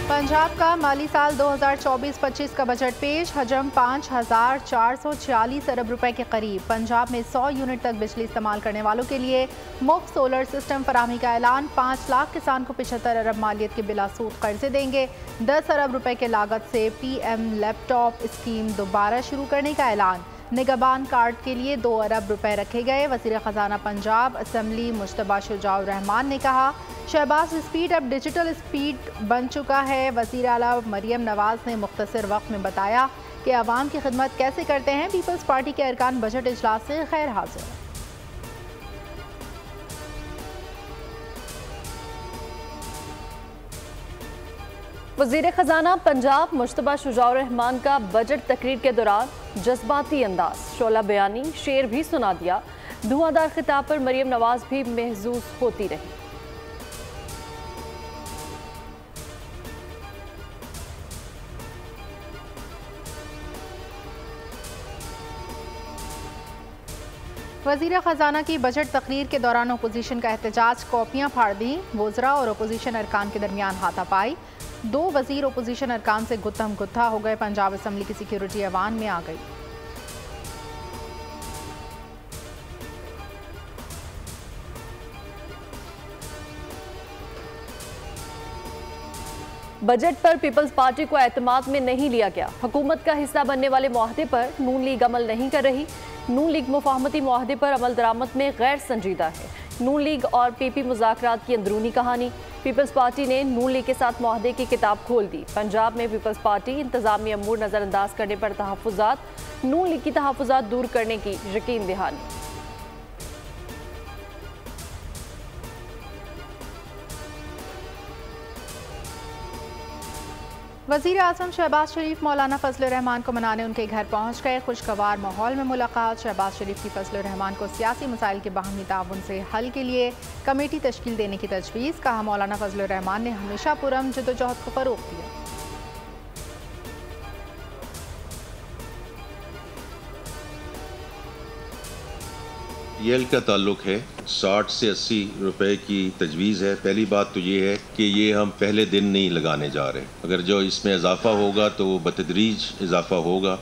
पंजाब का माली साल 2024-25 का बजट पेश। हजम 5,446 अरब रुपए के करीब। पंजाब में 100 यूनिट तक बिजली इस्तेमाल करने वालों के लिए मुफ्त सोलर सिस्टम फराहमी का ऐलान। 5 लाख किसान को 75 अरब मालियत के बिला सूद कर्जे देंगे। 10 अरब रुपए के लागत से PM लैपटॉप स्कीम दोबारा शुरू करने का ऐलान। निगहबान कार्ड के लिए 2 अरब रुपए रखे गए। वज़ीर ख़जाना पंजाब असम्बली मुश्तबा शुजाउर रहमान ने कहा, शहबाज स्पीड अब डिजिटल स्पीड बन चुका है। वज़ीर आला मरियम नवाज ने मुख्तसर वक्त में बताया कि अवाम की खिदमत कैसे करते हैं। पीपल्स पार्टी के अरकान बजट इजलास से गैर हाजिर। वज़ीर ख़जाना पंजाब मुश्तबा शुजाउर रहमान का बजट तकरीर के दौरान जज्बाती अंदाज, शोला बयानी, शेर भी सुना दिया। धुआंधार खिताब पर मरियम नवाज भी महसूस होती रही। वज़ीर ख़जाना की बजट तकरीर के दौरान अपोजिशन का एहतजाज, कॉपियाँ फाड़ दी। वज़रा और अपोजिशन अरकान के दरमियान हाथापाई। 2 वज़ीर अपोजिशन अरकान से गुत्थम गुत्था हो गए। पंजाब असम्बली की सिक्योरिटी ऐवान में आ गई। बजट पर पीपल्स पार्टी को एतमाद में नहीं लिया गया। हुकूमत का हिस्सा बनने वाले मुआहदे पर नून लीग अमल नहीं कर रही। नून लीग मुफाहमती मुआहदे पर अमल दरामद में गैर संजीदा है। नून लीग और PP मुज़ाकरात की अंदरूनी कहानी। पीपल्स पार्टी ने नून लीग के साथ मुआहदे की किताब खोल दी। पंजाब में पीपल्स पार्टी इंतजामी अमूर नज़रअंदाज करने पर तहफ़्फ़ुज़ात, नून लीग की तहफ़्फ़ुज़ात दूर करने की यकीन दहानी। वज़ीर आज़म शहबाज शरीफ मौलाना फजलुर रहमान को मनाने उनके घर पहुंच गए। खुशगवार माहौल में मुलाकात। शहबाज शरीफ की फजलुर रहमान को सियासी मसाइल के बाहमी ताउन से हल के लिए कमेटी तश्कील देने की तजवीज़। कहा, मौलाना फजलुर रहमान ने हमेशा पुरअमन जद्दोजहद को फ़रोग़ दिया। यल का ताल्लुक है, 60 से 80 रुपए की तजवीज़ है। पहली बात तो ये है कि ये हम पहले दिन नहीं लगाने जा रहे। अगर जो इसमें इजाफा होगा तो वो बतदरीज इजाफा होगा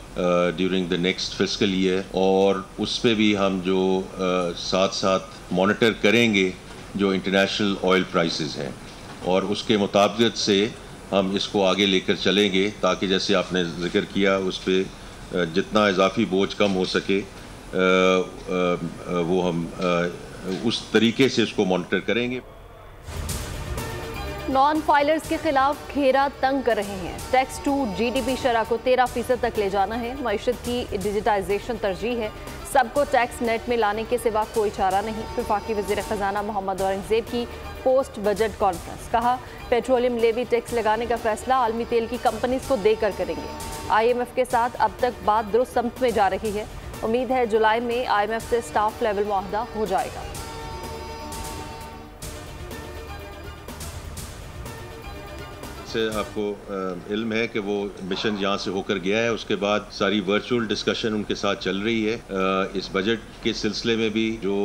during the next fiscal year, और उस पर भी हम जो साथ साथ मॉनिटर करेंगे जो इंटरनेशनल ऑयल प्राइसेस हैं, और उसके मुताबिक से हम इसको आगे लेकर चलेंगे ताकि जैसे आपने जिक्र किया उस पर जितना इजाफी बोझ कम हो सके वो हम उस तरीके से इसको मॉनिटर करेंगे। नॉन फाइलर्स के खिलाफ घेरा तंग कर रहे हैं। टैक्स टू GDP शरह को 13% तक ले जाना है। मईशत की डिजिटाइजेशन तरजीह है। सबको टैक्स नेट में लाने के सिवा कोई चारा नहीं। वफाकी वज़ीर ख़जाना मोहम्मद औरंगज़ेब की पोस्ट बजट कॉन्फ्रेंस। कहा, पेट्रोलियम लेवी टैक्स लगाने का फैसला आलमी तेल की कंपनीज को देकर करेंगे। IMF के साथ अब तक बात दुरुस्त समत में जा रही है। उम्मीद है जुलाई में IMF से स्टाफ लेवल मुआहदा हो जाएगा। से आपको इल्म है कि वो मिशन यहाँ से होकर गया है। उसके बाद सारी वर्चुअल डिस्कशन उनके साथ चल रही है। इस बजट के सिलसिले में भी जो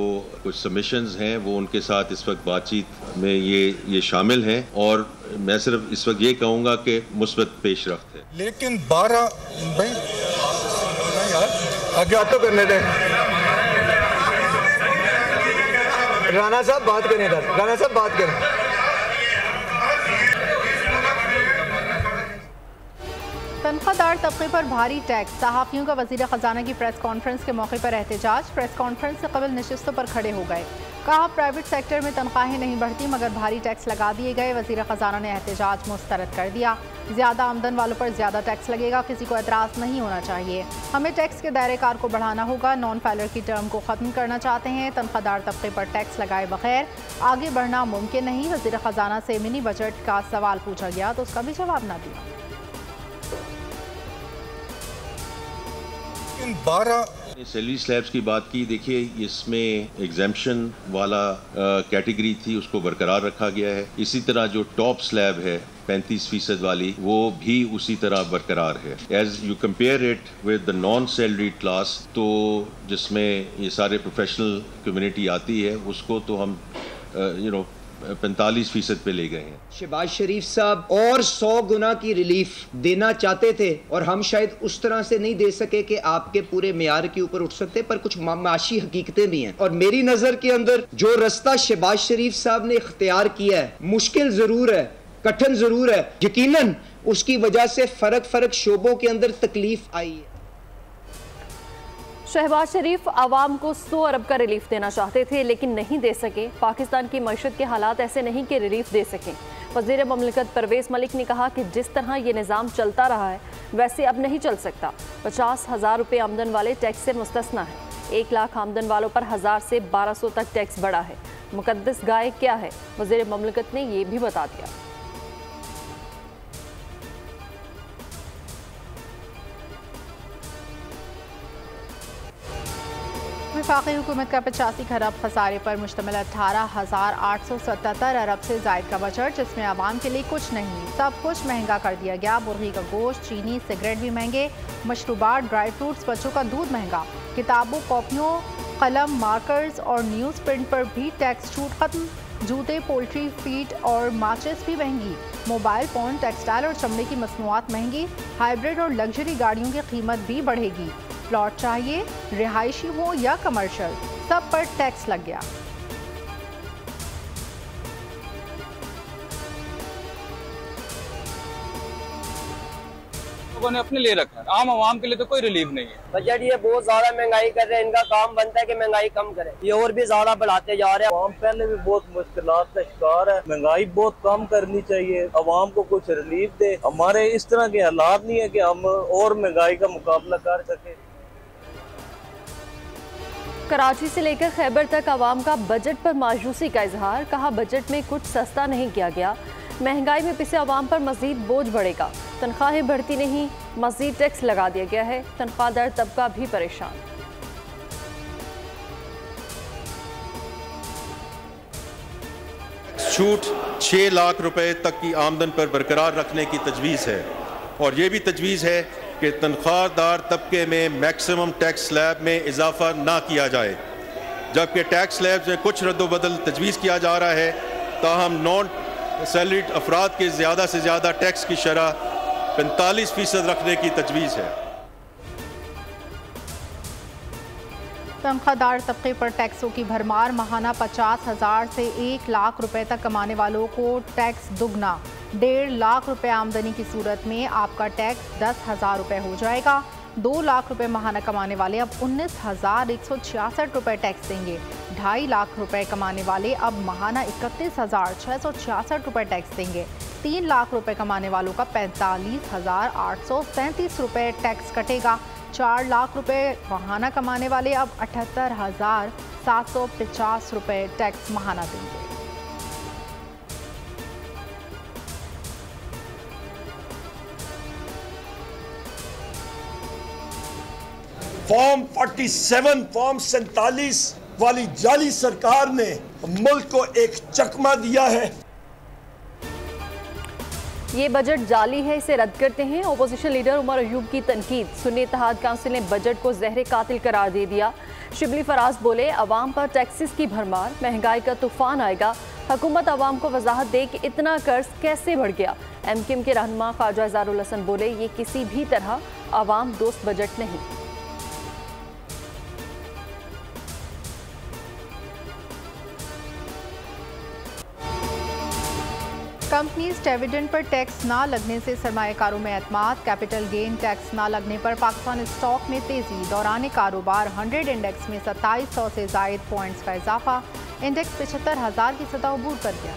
कुछ सबमिशंस हैं वो उनके साथ इस वक्त बातचीत में ये शामिल हैं, और मैं सिर्फ इस वक्त ये कहूँगा कि मुस्बत पेशरफ्त है। लेकिन 12 भाई आगे आप तो करने दें। राणा साहब बात करें इधर। राणा साहब बात करें। तनख्वाहदार तबके पर भारी टैक्स। सहाफ़ियों का वज़ीर ख़जाना की प्रेस कॉन्फ्रेंस के मौके पर एहतजाज। प्रेस कॉन्फ्रेंस से कबल नशिस्तों पर खड़े हो गए। कहा, प्राइवेट सेक्टर में तनख्वाहें नहीं बढ़ती मगर भारी टैक्स लगा दिए गए। वज़ीर ख़जाना ने एहतजाज मुस्तरद कर दिया। ज़्यादा आमदन वालों पर ज़्यादा टैक्स लगेगा, किसी को एतराज़ नहीं होना चाहिए। हमें टैक्स के दायरे कार को बढ़ाना होगा। नॉन फाइलर की टर्म को ख़त्म करना चाहते हैं। तनख्वाहदार तबके पर टैक्स लगाए बगैर आगे बढ़ना मुमकिन नहीं। वज़ीर ख़जाना से मिनी बजट का सवाल पूछा गया तो उसका भी जवाब न दिया। 12 सैलरी स्लैब्स की बात की। देखिए, इसमें एग्जेम्पशन वाला कैटेगरी थी, उसको बरकरार रखा गया है। इसी तरह जो टॉप स्लैब है 35% वाली, वो भी उसी तरह बरकरार है। As you compare it with the non salary class, तो जिसमें ये सारे प्रोफेशनल कम्युनिटी आती है, उसको तो हम 45% पे ले गए हैं। शहबाज शरीफ साहब और 100 गुना की रिलीफ देना चाहते थे और हम शायद उस तरह से नहीं दे सके कि आपके पूरे मेयार के ऊपर उठ सकते, पर कुछ माशी हकीकतें भी हैं। और मेरी नजर के अंदर जो रास्ता शहबाज शरीफ साहब ने इख्तियार किया है, मुश्किल जरूर है, कठिन जरूर है, यकीनन उसकी वजह से फर्क शोबों के अंदर तकलीफ आई है। शहबाज शरीफ आवाम को 100 अरब का रिलीफ देना चाहते थे लेकिन नहीं दे सके। पाकिस्तान की मईशत के हालात ऐसे नहीं कि रिलीफ दे सकें। वज़ीर ममलिकत परवेज़ मलिक ने कहा कि जिस तरह ये निज़ाम चलता रहा है वैसे अब नहीं चल सकता। 50,000 रुपये आमदन वाले टैक्स से मुस्तस्ना है। 1 लाख आमदन वालों पर 1000 से 1200 तक टैक्स बढ़ा है। मुकद्दस गाय क्या है, वज़ीर ममलिकत ने ये भी बता दिया। वफाकी हुकूमत का 85 खरब खसारे पर मुश्तमिल 18,877 अरब से जायद का बजट, जिसमें आवाम के लिए कुछ नहीं सब कुछ महंगा कर दिया गया। मुर्गी का गोश्त, चीनी, सिगरेट भी महंगे, मशरूबात, ड्राई फ्रूट्स, बच्चों का दूध महंगा, किताबों, कॉपियों, कलम, मार्कर्स और न्यूज़ प्रिंट पर भी टैक्स छूट खत्म। जूते, पोल्ट्री, फीड और माचिस भी महंगी। मोबाइल फ़ोन, टेक्सटाइल और चमड़े की मसनूआत महंगी। हाइब्रिड और लग्जरी गाड़ियों की कीमत भी बढ़ेगी। प्लॉट चाहिए, रिहायशी हो या कमर्शियल, सब पर टैक्स लग गया। लोगों ने अपने लिए रखा है, आम आवाम के लिए तो कोई रिलीफ नहीं है। बजट ये बहुत ज्यादा महंगाई कर रहे हैं, इनका काम बनता है कि महंगाई कम करें, ये और भी ज्यादा बढ़ाते जा रहे हैं। आवाम पहले भी बहुत मुश्किलात का शिकार है, महंगाई बहुत कम करनी चाहिए, आवाम को कुछ रिलीफ दे। हमारे इस तरह के हालात नहीं है कि हम और महंगाई का मुकाबला कर सके। कराची से लेकर खैबर तक आवाम का बजट पर मायूसी का इजहार। कहा बजट में कुछ सस्ता नहीं किया गया। महंगाई में पिसे आवाम पर मजीद बोझ बढ़ेगा। तनख्वाहें बढ़ती नहीं, मजीद टैक्स लगा दिया गया है। तनख्वाहदार तबका भी परेशान। छूट 6 लाख रुपए तक की आमदन पर बरकरार रखने की तजवीज़ है और ये भी तजवीज़ है कि तनख्वाहदार तबके में मैक्सिमम टैक्स स्लैब में इजाफा ना किया जाए, जबकि टैक्स स्लैब में कुछ रद्दोबदल तजवीज़ किया जा रहा है। ताहम नॉन सैलरीड अफराद के ज़्यादा से ज़्यादा टैक्स की शरह 45% रखने की तजवीज़ है। तनख्वाहदार तबके पर टैक्सों की भरमार। माहाना 50,000 से 1 लाख रुपए तक कमाने वालों को टैक्स दुगना। 1.5 लाख रुपए आमदनी की सूरत में आपका टैक्स 10,000 रुपए हो जाएगा। 2 लाख रुपए माहाना कमाने वाले अब 19,166 रुपए टैक्स देंगे। 2.5 लाख रुपए कमाने वाले अब माहाना 31,666 रुपए टैक्स देंगे। 3 लाख रुपए कमाने वालों का 45,837 रुपए टैक्स कटेगा। 4 लाख रुपए माहाना कमाने वाले अब 78,750 रुपए टैक्स माहाना देंगे। फॉर्म 47 फॉर्म 47 वाली जाली सरकार ने मुल्क को एक चकमा दिया है। ये बजट जाली है, इसे रद्द करते हैं। ओपोजिशन लीडर उमर अयूब की तनकीद। सुन्नी इत्तेहाद काउंसिल ने बजट को जहर कातिल करार दे दिया। शिबली फराज बोले अवाम पर टैक्सेस की भरमार, महंगाई का तूफान आएगा। हुकूमत अवाम को वजाहत दे कि इतना कर्ज कैसे बढ़ गया। MKM के रहनुमा ख्वाजा इज़हारुल हसन बोले ये किसी भी तरह अवाम दोस्त बजट नहीं। कंपनीज डिविडेंड पर टैक्स ना लगने से सरमाएकारों में एतमाद। कैपिटल गेन टैक्स ना लगने पर पाकिस्तान स्टॉक में तेजी। दौरान कारोबार 100 इंडेक्स में 2700 से जायद पॉइंट्स का इजाफा। इंडेक्स 75,000 की सतह अबूर कर गया।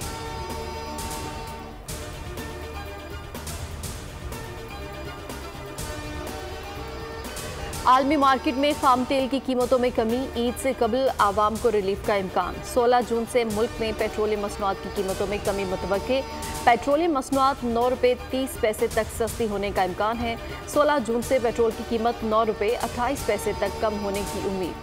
आलमी मार्केट में खाम तेल की कीमतों में कमी। ईद से कबल आवाम को रिलीफ का इम्कान। 16 जून से मुल्क में पेट्रोलियम मसनूआत की कीमतों में कमी मुतवक्के। पेट्रोलियम मसनूआत 9 रुपये 30 पैसे तक सस्ती होने का इम्कान है। 16 जून से पेट्रोल की कीमत 9 रुपये 28 पैसे तक कम होने की उम्मीद।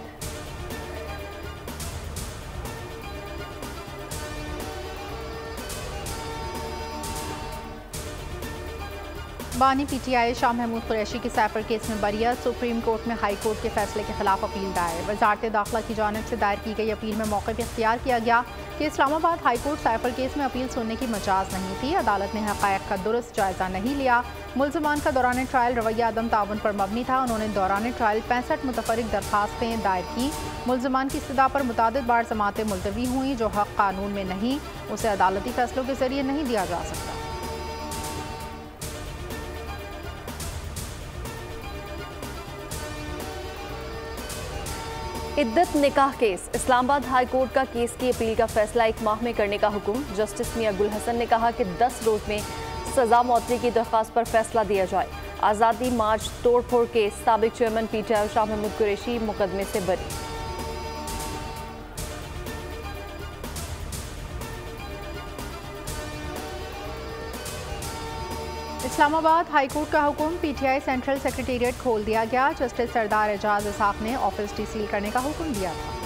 बानी पीटीआई शाह महमूद कुरैशी की साइफर केस में बरियत। सुप्रीम कोर्ट में हाई कोर्ट के फैसले के खिलाफ अपील दायर। वजारत दाखिला की जानिब से दायर की गई अपील में मौक़िफ़ इख्तियार किया गया कि Islamabad high court cipher case में अपील सुनने की मजाज नहीं थी। अदालत ने हक़ाइक़ का दुरुस्त जायज़ा नहीं लिया। मुल्ज़िमान का दौरान ट्रायल रवैया अदम ताउन पर मबनी था। उन्होंने दौरान ट्रायल 65 मुतफ़र्रिक़ दरख्वास्तें दायर की। मुल्ज़िमान की इस्तदा पर मुतादिद बार समातें मुलतवी हुई। जो हक़ कानून में नहीं उसे अदालती फैसलों के ज़रिए नहीं दिया जा सकता। इद्दत निकाह केस। इस्लामाबाद हाई कोर्ट का केस की अपील का फैसला 1 माह में करने का हुक्म। जस्टिस मियां गुल हसन ने कहा कि 10 रोज में सजा मौतरी की दरख्वास्त पर फैसला दिया जाए। आज़ादी मार्च तोड़फोड़ केस। साबिक चेयरमैन पीटीआई शाह महमूद कुरैशी मुकदमे से बरी। इस्लामाबाद हाई कोर्ट का हुक्म। पीटीआई सेंट्रल सेक्रेटेरिएट खोल दिया गया। जस्टिस सरदार एजाज इसाक ने ऑफिस सील करने का हुक्म दिया था।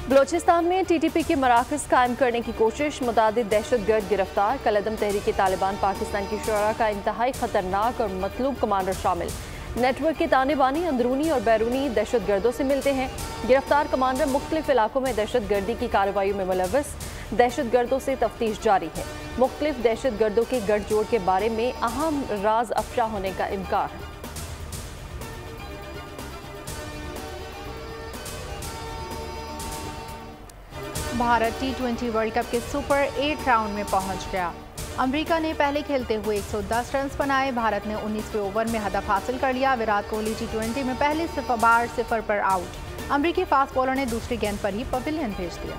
बलोचिस्तान में टीटीपी के मराकज़ कायम करने की कोशिश। मुतादिद दहशतगर्द गिरफ्तार। कलअदम तहरीक तालिबान पाकिस्तान की शोरा का इंतहाई खतरनाक और मतलूब कमांडर शामिल। नेटवर्क के ताने बानी अंदरूनी और बैरूनी दहशतगर्दों से मिलते हैं। गिरफ्तार कमांडर मुख्तलिफ इलाकों में दहशतगर्दी की कार्रवाइयों में मुलव्वस। दहशतगर्दों से तफ्तीश जारी है। मुख्तलिफ दहशतगर्दों के गठजोड़ के बारे में अहम राज अफशा होने का इम्कान है। भारत T20 वर्ल्ड कप के सुपर 8 राउंड में पहुंच गया। अमेरिका ने पहले खेलते हुए 110 रन बनाए। भारत ने 19वें ओवर में हदफ हासिल कर लिया। विराट कोहली T20 में पहले बार 0 पर आउट। अमेरिकी फास्ट बॉलर ने दूसरी गेंद पर ही पवेलियन भेज दिया।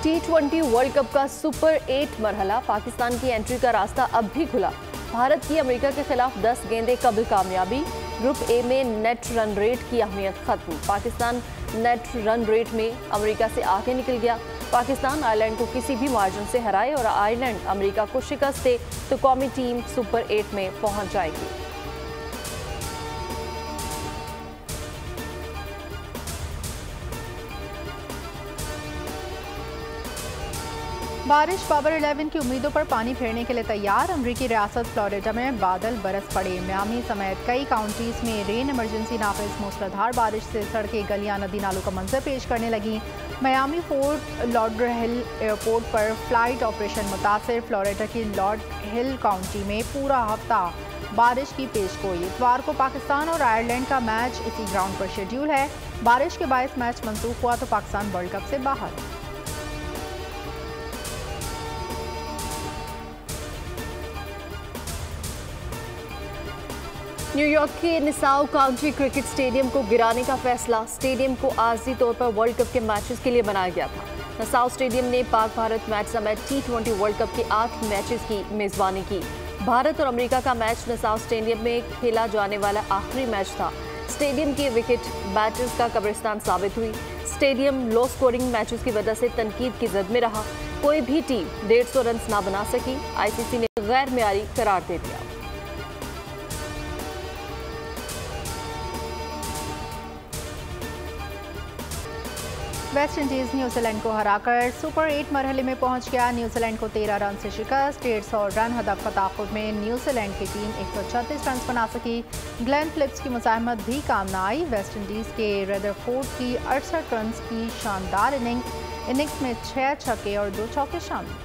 T20 वर्ल्ड कप का सुपर 8 मरहला। पाकिस्तान की एंट्री का रास्ता अब भी खुला। भारत की अमेरिका के खिलाफ 10 गेंदें कबल कामयाबी। ग्रुप ए में नेट रन रेट की अहमियत खत्म। पाकिस्तान नेट रन रेट में अमेरिका से आगे निकल गया। पाकिस्तान आयरलैंड को किसी भी मार्जिन से हराए और आयरलैंड अमेरिका को शिकस्त दे तो कौमी टीम सुपर 8 में पहुंच जाएगी। बारिश पावर 11 की उम्मीदों पर पानी फेरने के लिए तैयार। अमरीकी रियासत फ्लोरिडा में बादल बरस पड़े। मियामी समेत कई काउंटीज में रेन इमरजेंसी नाफिज। मूसलाधार बारिश से सड़कें, गलियां, नदी नालों का मंजर पेश करने लगी। मियामी फोर्ट लॉडरहिल एयरपोर्ट पर फ्लाइट ऑपरेशन मुतासर। फ्लोरिडा की लॉडरहिल काउंटी में पूरा हफ्ता बारिश की पेशगोई। इतवार को पाकिस्तान और आयरलैंड का मैच इसी ग्राउंड पर शेड्यूल है। बारिश के बायस मैच मनसूख हुआ तो पाकिस्तान वर्ल्ड कप से बाहर। न्यूयॉर्क के निसाउ काउंटी क्रिकेट स्टेडियम को गिराने का फैसला। स्टेडियम को आर्जी तौर पर वर्ल्ड कप के मैचेस के लिए बनाया गया था। निसाउ स्टेडियम ने पाक भारत मैच समेत T20 वर्ल्ड कप के 8 मैचेस की मेजबानी की। भारत और अमेरिका का मैच निसाउ स्टेडियम में खेला जाने वाला आखिरी मैच था। स्टेडियम की विकेट बैटर्स का कब्रिस्तान साबित हुई। स्टेडियम लो स्कोरिंग मैचेस की वजह से तनकीद की जद में रहा। कोई भी टीम 150 रन ना बना सकी। ICC ने गैर मेयारी करार दे दिया। वेस्ट इंडीज न्यूजीलैंड को हराकर सुपर 8 मरहले में पहुंच गया। न्यूजीलैंड को 13 रन से शिकस्त। 150 रन हदफ का ताक़ुब में न्यूजीलैंड की टीम 136 रन बना सकी। ग्लेन फिलिप्स की मुज़ाहमत भी काम न आई। वेस्ट इंडीज़ के रदरफोर्ड की 68 रन की शानदार इनिंग्स में 6 छक्के और 2 चौके शामिल।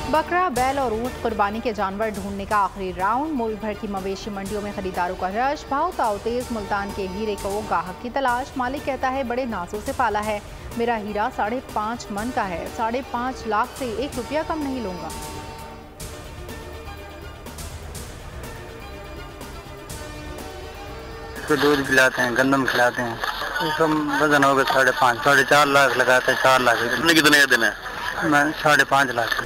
बकरा, बैल और ऊंट कुर्बानी के जानवर ढूंढने का आखिरी राउंड। मुल्क भर की मवेशी मंडियों में खरीदारों का रश। भाव ताव तेज। मुल्तान के हीरे को गाहक की तलाश। मालिक कहता है बड़े नाजों से पाला है। मेरा हीरा 5.5 मन का है। 5.5 लाख से 1 रुपया कम नहीं लूंगा। इसको दूध खिलाते हैं, गंदम खिलाते हैं। इसका वजन होगा 5.5 4.5 लाख लगाते हैं। 4 लाख। कितने दिन है? मैं 5.5 लाख।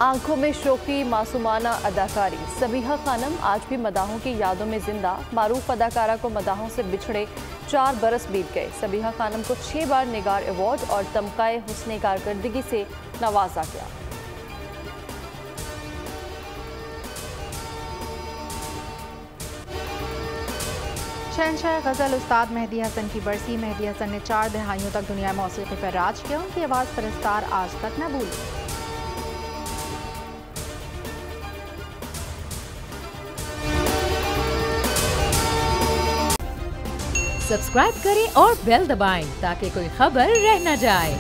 आंखों में शोखी मासूमाना अदाकारी, सबीहा खानम आज भी मदाहों की यादों में जिंदा। मारूफ अदाकारा को मदाहों से बिछड़े 4 बरस बीत गए। सबीहा खानम को 6 बार निगार अवार्ड और तमकाए हुस्ने कारकर्दगी से नवाजा गया। शहंशाह गज़ल उस्ताद मेहदी हसन की बरसी। मेहदी हसन ने 4 दहाइयों तक दुनिया मौसीकी पर राज किया। उनकी आवाज़ फरिस्तार आज तक न भूली। सब्सक्राइब करें और बेल दबाएं ताकि कोई खबर रह न जाए।